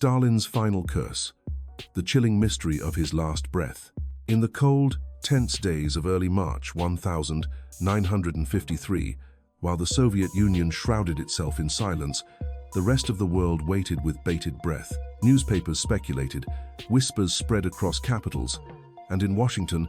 Stalin's final curse, the chilling mystery of his last breath. In the cold, tense days of early March 1953, while the Soviet Union shrouded itself in silence, the rest of the world waited with bated breath. Newspapers speculated, whispers spread across capitals, and in Washington,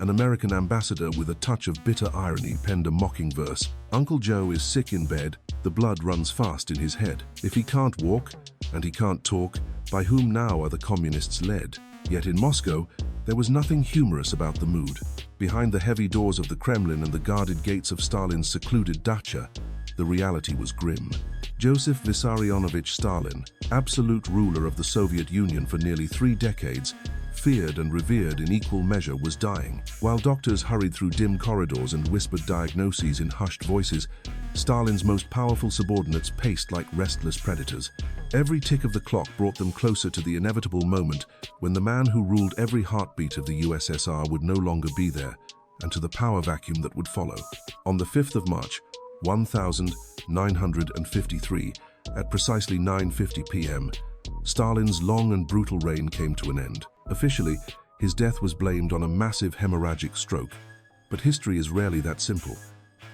an American ambassador with a touch of bitter irony penned a mocking verse. Uncle Joe is sick in bed, the blood runs fast in his head. If he can't walk, and he can't talk, by whom now are the communists led? Yet in Moscow, there was nothing humorous about the mood. Behind the heavy doors of the Kremlin and the guarded gates of Stalin's secluded dacha, the reality was grim. Joseph Vissarionovich Stalin, absolute ruler of the Soviet Union for nearly 3 decades, feared and revered in equal measure, was dying. While doctors hurried through dim corridors and whispered diagnoses in hushed voices, Stalin's most powerful subordinates paced like restless predators. Every tick of the clock brought them closer to the inevitable moment when the man who ruled every heartbeat of the USSR would no longer be there, and to the power vacuum that would follow. On the 5th of March, 1953, at precisely 9:50 p.m., Stalin's long and brutal reign came to an end. Officially, his death was blamed on a massive hemorrhagic stroke. But history is rarely that simple.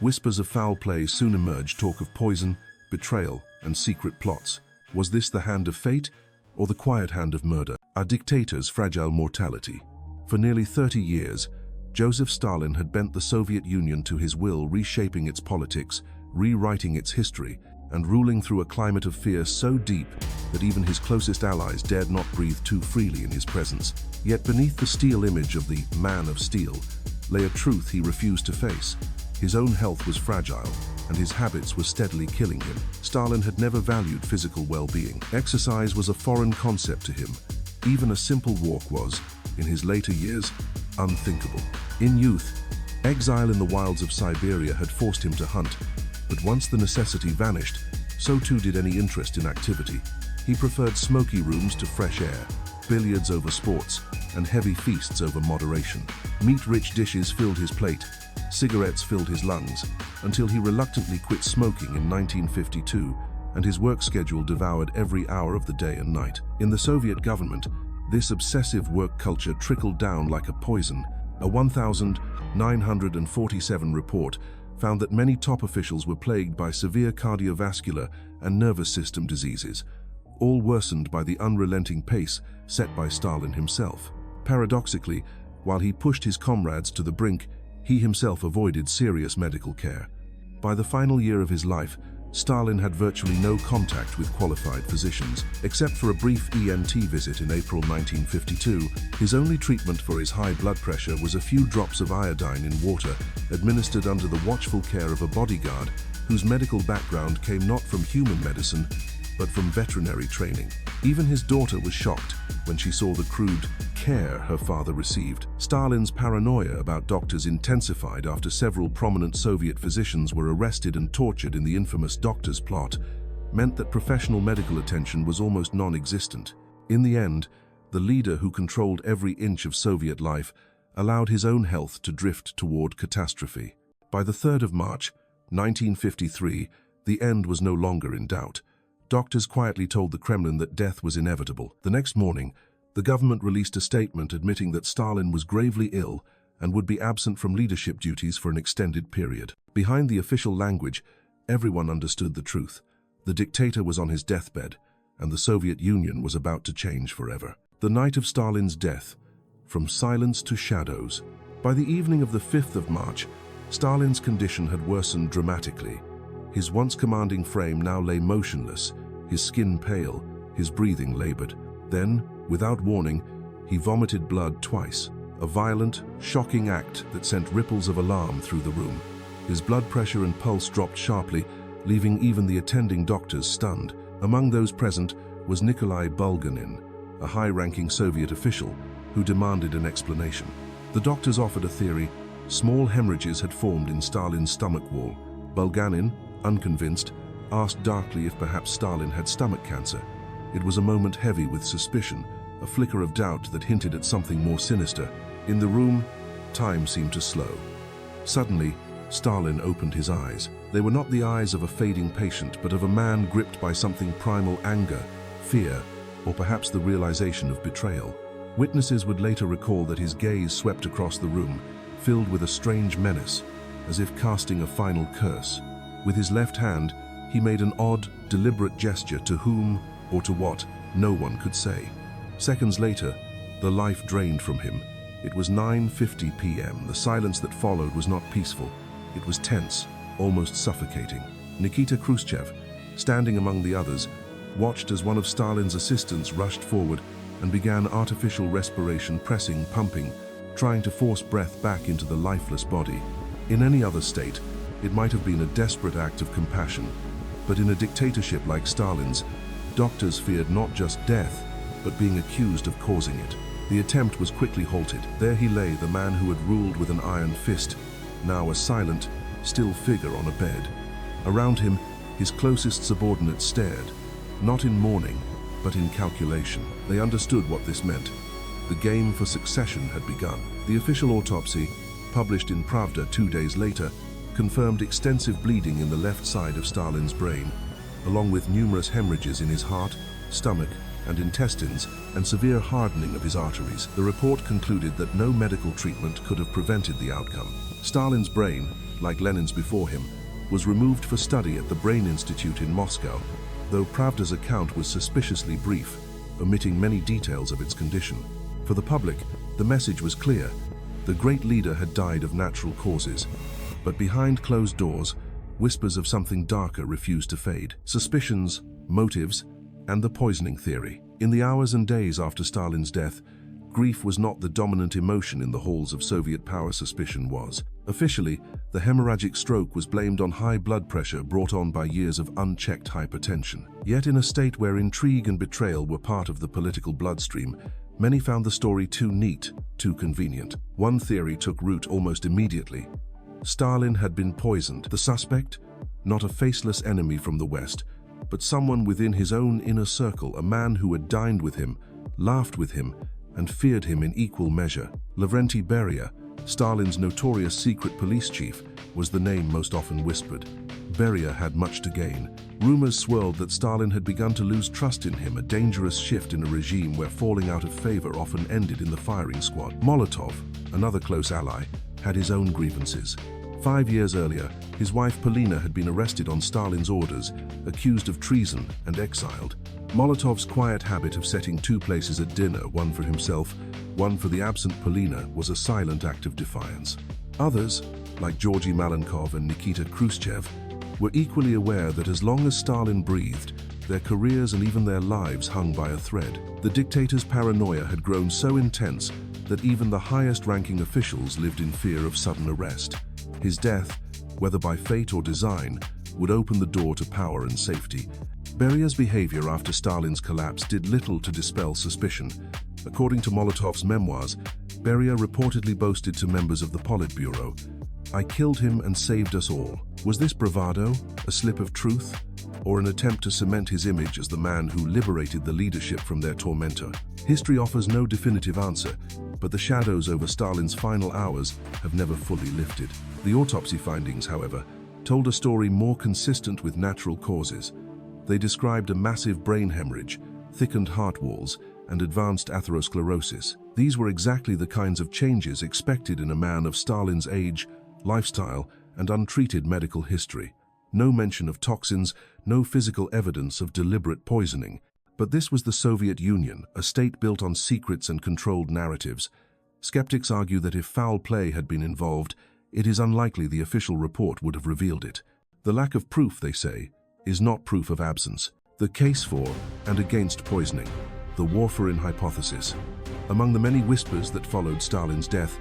Whispers of foul play soon emerged, talk of poison, betrayal, and secret plots. Was this the hand of fate, or the quiet hand of murder? A dictator's fragile mortality. For nearly 30 years, Joseph Stalin had bent the Soviet Union to his will, reshaping its politics, rewriting its history, and ruling through a climate of fear so deep that even his closest allies dared not breathe too freely in his presence. Yet beneath the steel image of the man of steel lay a truth he refused to face. His own health was fragile, and his habits were steadily killing him. Stalin had never valued physical well-being. Exercise was a foreign concept to him. Even a simple walk was, in his later years, unthinkable. In youth, exile in the wilds of Siberia had forced him to hunt, but once the necessity vanished, so too did any interest in activity. He preferred smoky rooms to fresh air, billiards over sports, and heavy feasts over moderation. Meat-rich dishes filled his plate, cigarettes filled his lungs, until he reluctantly quit smoking in 1952, and his work schedule devoured every hour of the day and night. In the Soviet government, this obsessive work culture trickled down like a poison. A 1947 report found that many top officials were plagued by severe cardiovascular and nervous system diseases, all worsened by the unrelenting pace set by Stalin himself. Paradoxically, while he pushed his comrades to the brink, he himself avoided serious medical care. By the final year of his life, Stalin had virtually no contact with qualified physicians. Except for a brief ENT visit in April 1952, his only treatment for his high blood pressure was a few drops of iodine in water, administered under the watchful care of a bodyguard whose medical background came not from human medicine, but from veterinary training. Even his daughter was shocked when she saw the crude care her father received. Stalin's paranoia about doctors intensified after several prominent Soviet physicians were arrested and tortured in the infamous doctor's plot, meant that professional medical attention was almost non-existent. In the end, the leader who controlled every inch of Soviet life allowed his own health to drift toward catastrophe. By the 3rd of March, 1953, the end was no longer in doubt. Doctors quietly told the Kremlin that death was inevitable. The next morning, the government released a statement admitting that Stalin was gravely ill and would be absent from leadership duties for an extended period. Behind the official language, everyone understood the truth. The dictator was on his deathbed, and the Soviet Union was about to change forever. The night of Stalin's death, from silence to shadows. By the evening of the 5th of March, Stalin's condition had worsened dramatically. His once commanding frame now lay motionless, his skin pale, his breathing labored. Then, without warning, he vomited blood twice, a violent, shocking act that sent ripples of alarm through the room. His blood pressure and pulse dropped sharply, leaving even the attending doctors stunned. Among those present was Nikolai Bulganin, a high-ranking Soviet official who demanded an explanation. The doctors offered a theory. Small hemorrhages had formed in Stalin's stomach wall. Bulganin, unconvinced, asked darkly if perhaps Stalin had stomach cancer. It was a moment heavy with suspicion, a flicker of doubt that hinted at something more sinister. In the room, time seemed to slow. Suddenly, Stalin opened his eyes. They were not the eyes of a fading patient, but of a man gripped by something primal: anger, fear, or perhaps the realization of betrayal. Witnesses would later recall that his gaze swept across the room, filled with a strange menace, as if casting a final curse. With his left hand, he made an odd, deliberate gesture to whom or to what no one could say. Seconds later, the life drained from him. It was 9:50 p.m. The silence that followed was not peaceful. It was tense, almost suffocating. Nikita Khrushchev, standing among the others, watched as one of Stalin's assistants rushed forward and began artificial respiration, pressing, pumping, trying to force breath back into the lifeless body. In any other state, it might have been a desperate act of compassion, but in a dictatorship like Stalin's, doctors feared not just death, but being accused of causing it. The attempt was quickly halted. There he lay, the man who had ruled with an iron fist, now a silent, still figure on a bed. Around him, his closest subordinates stared, not in mourning, but in calculation. They understood what this meant. The game for succession had begun. The official autopsy, published in Pravda 2 days later, confirmed extensive bleeding in the left side of Stalin's brain, along with numerous hemorrhages in his heart, stomach, and intestines, and severe hardening of his arteries. The report concluded that no medical treatment could have prevented the outcome. Stalin's brain, like Lenin's before him, was removed for study at the Brain Institute in Moscow, though Pravda's account was suspiciously brief, omitting many details of its condition. For the public, the message was clear. The great leader had died of natural causes, but behind closed doors, whispers of something darker refused to fade. Suspicions, motives, and the poisoning theory. In the hours and days after Stalin's death, grief was not the dominant emotion in the halls of Soviet power. Suspicion was. Officially, the hemorrhagic stroke was blamed on high blood pressure brought on by years of unchecked hypertension. Yet in a state where intrigue and betrayal were part of the political bloodstream, many found the story too neat, too convenient. One theory took root almost immediately. Stalin had been poisoned. The suspect? Not a faceless enemy from the West, but someone within his own inner circle, a man who had dined with him, laughed with him, and feared him in equal measure. Lavrentiy Beria, Stalin's notorious secret police chief, was the name most often whispered. Beria had much to gain. Rumors swirled that Stalin had begun to lose trust in him, a dangerous shift in a regime where falling out of favor often ended in the firing squad. Molotov, another close ally, had his own grievances. 5 years earlier, his wife Polina had been arrested on Stalin's orders, accused of treason and exiled. Molotov's quiet habit of setting 2 places at dinner, one for himself, one for the absent Polina, was a silent act of defiance. Others, like Georgy Malenkov and Nikita Khrushchev, were equally aware that as long as Stalin breathed, their careers and even their lives hung by a thread. The dictator's paranoia had grown so intense that even the highest-ranking officials lived in fear of sudden arrest. His death, whether by fate or design, would open the door to power and safety. Beria's behavior after Stalin's collapse did little to dispel suspicion. According to Molotov's memoirs, Beria reportedly boasted to members of the Politburo, "I killed him and saved us all." Was this bravado, a slip of truth, or an attempt to cement his image as the man who liberated the leadership from their tormentor? History offers no definitive answer, but the shadows over Stalin's final hours have never fully lifted. The autopsy findings, however, told a story more consistent with natural causes. They described a massive brain hemorrhage, thickened heart walls, and advanced atherosclerosis. These were exactly the kinds of changes expected in a man of Stalin's age, lifestyle, and untreated medical history. No mention of toxins, no physical evidence of deliberate poisoning. But this was the Soviet Union, a state built on secrets and controlled narratives. Skeptics argue that if foul play had been involved, it is unlikely the official report would have revealed it. The lack of proof, they say, is not proof of absence. The case for and against poisoning, the warfarin hypothesis. Among the many whispers that followed Stalin's death,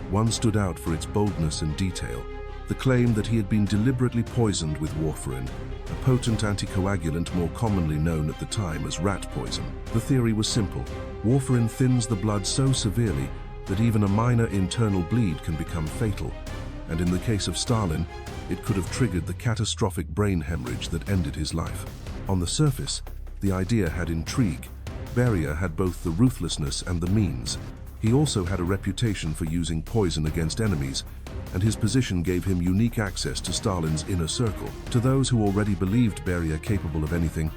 one stood out for its boldness and detail. The claim that he had been deliberately poisoned with warfarin, a potent anticoagulant more commonly known at the time as rat poison. The theory was simple. Warfarin thins the blood so severely that even a minor internal bleed can become fatal, and in the case of Stalin, it could have triggered the catastrophic brain hemorrhage that ended his life. On the surface, the idea had intrigue. Beria had both the ruthlessness and the means. He also had a reputation for using poison against enemies, and his position gave him unique access to Stalin's inner circle. To those who already believed Beria capable of anything,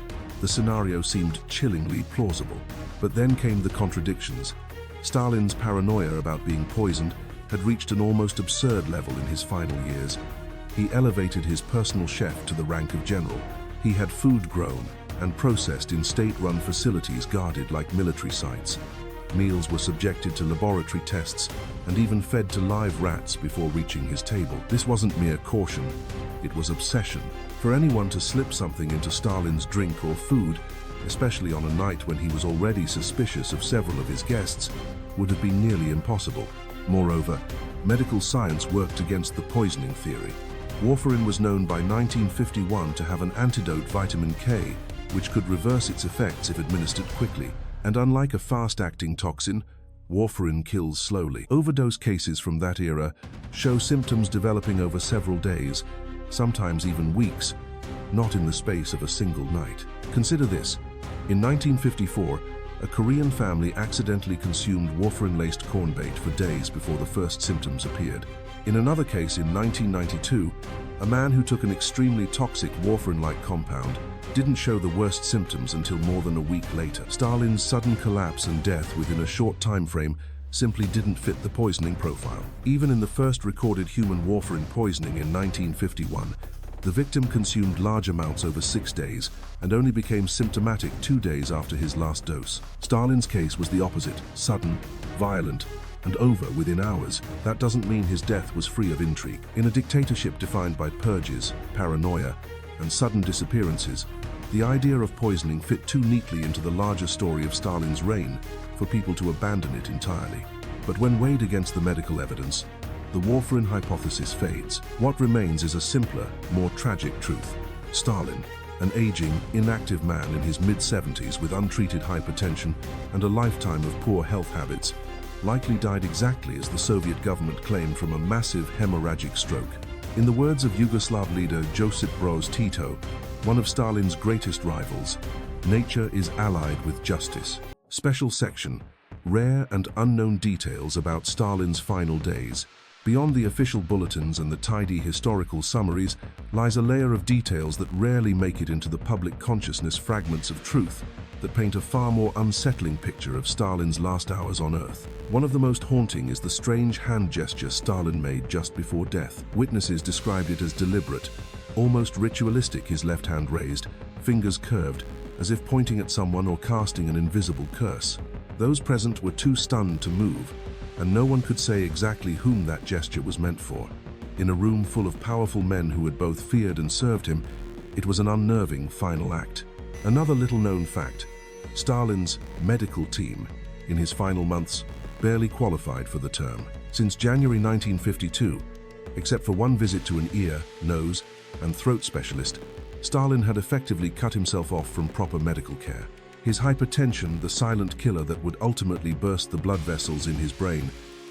The scenario seemed chillingly plausible. But then came the contradictions. Stalin's paranoia about being poisoned had reached an almost absurd level in his final years. He elevated his personal chef to the rank of general. He had food grown and processed in state-run facilities guarded like military sites. Meals were subjected to laboratory tests and even fed to live rats before reaching his table. This wasn't mere caution, it was obsession. For anyone to slip something into Stalin's drink or food, especially on a night when he was already suspicious of several of his guests, would have been nearly impossible. Moreover, medical science worked against the poisoning theory. Warfarin was known by 1951 to have an antidote, vitamin K, which could reverse its effects if administered quickly. And unlike a fast-acting toxin, warfarin kills slowly. Overdose cases from that era show symptoms developing over several days, sometimes even weeks, not in the space of a single night. Consider this. In 1954, a Korean family accidentally consumed warfarin-laced corn bait for days before the first symptoms appeared. In another case in 1992, a man who took an extremely toxic warfarin-like compound didn't show the worst symptoms until more than a week later. Stalin's sudden collapse and death within a short time frame simply didn't fit the poisoning profile. Even in the first recorded human warfarin poisoning in 1951, the victim consumed large amounts over 6 days and only became symptomatic 2 days after his last dose. Stalin's case was the opposite: sudden, violent, and over within hours. That doesn't mean his death was free of intrigue. In a dictatorship defined by purges, paranoia, and sudden disappearances, the idea of poisoning fit too neatly into the larger story of Stalin's reign for people to abandon it entirely. But when weighed against the medical evidence, the warfarin hypothesis fades. What remains is a simpler, more tragic truth. Stalin, an aging, inactive man in his mid-70s with untreated hypertension and a lifetime of poor health habits, likely died exactly as the Soviet government claimed, from a massive hemorrhagic stroke. In the words of Yugoslav leader Josip Broz Tito, one of Stalin's greatest rivals, nature is allied with justice. Special section: rare and unknown details about Stalin's final days. Beyond the official bulletins and the tidy historical summaries lies a layer of details that rarely make it into the public consciousness, fragments of truth that paint a far more unsettling picture of Stalin's last hours on Earth. One of the most haunting is the strange hand gesture Stalin made just before death. Witnesses described it as deliberate, almost ritualistic, his left hand raised, fingers curved, as if pointing at someone or casting an invisible curse. Those present were too stunned to move, and no one could say exactly whom that gesture was meant for. In a room full of powerful men who had both feared and served him, it was an unnerving final act. Another little-known fact: Stalin's medical team, in his final months, barely qualified for the term. Since January 1952, except for one visit to an ear, nose, and throat specialist, Stalin had effectively cut himself off from proper medical care. His hypertension, the silent killer that would ultimately burst the blood vessels in his brain,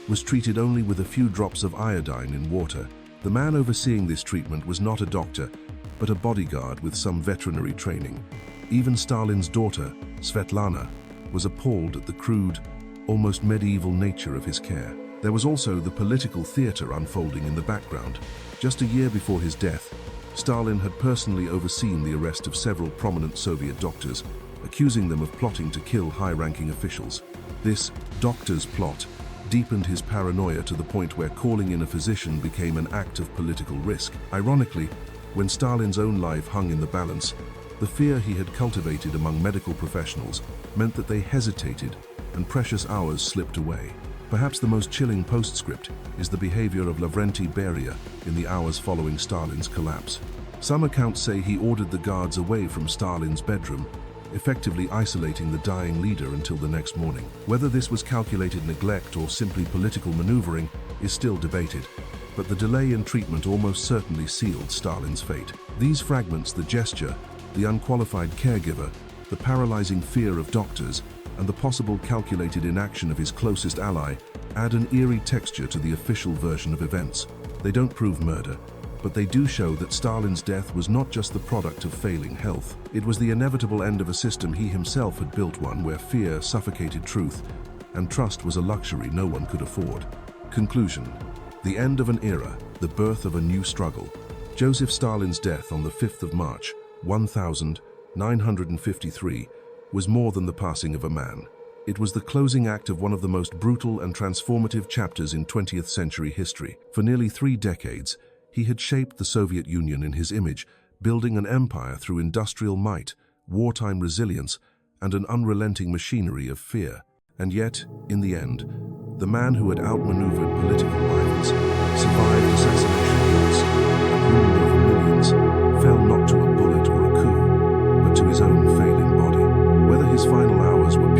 was treated only with a few drops of iodine in water. The man overseeing this treatment was not a doctor, but a bodyguard with some veterinary training. Even Stalin's daughter, Svetlana, was appalled at the crude, almost medieval nature of his care. There was also the political theater unfolding in the background. Just a year before his death, Stalin had personally overseen the arrest of several prominent Soviet doctors, accusing them of plotting to kill high-ranking officials. This doctor's plot deepened his paranoia to the point where calling in a physician became an act of political risk. Ironically, when Stalin's own life hung in the balance, the fear he had cultivated among medical professionals meant that they hesitated and precious hours slipped away. Perhaps the most chilling postscript is the behavior of Lavrentiy Beria in the hours following Stalin's collapse. Some accounts say he ordered the guards away from Stalin's bedroom, effectively isolating the dying leader until the next morning. Whether this was calculated neglect or simply political maneuvering is still debated, but the delay in treatment almost certainly sealed Stalin's fate. These fragments, the gesture, the unqualified caregiver, the paralyzing fear of doctors, and the possible calculated inaction of his closest ally, add an eerie texture to the official version of events. They don't prove murder, but they do show that Stalin's death was not just the product of failing health. It was the inevitable end of a system he himself had built, one where fear suffocated truth, and trust was a luxury no one could afford. Conclusion: the end of an era, the birth of a new struggle. Joseph Stalin's death on the 5th of March, 1000, 953, was more than the passing of a man. It was the closing act of one of the most brutal and transformative chapters in 20th century history. For nearly 3 decades, he had shaped the Soviet Union in his image, building an empire through industrial might, wartime resilience, and an unrelenting machinery of fear. And yet, in the end, the man who had outmaneuvered political rivals, survived assassination attempts, and ruled over millions, fell not to a bullet or a coup, but to his own failing body. Whether his final hours were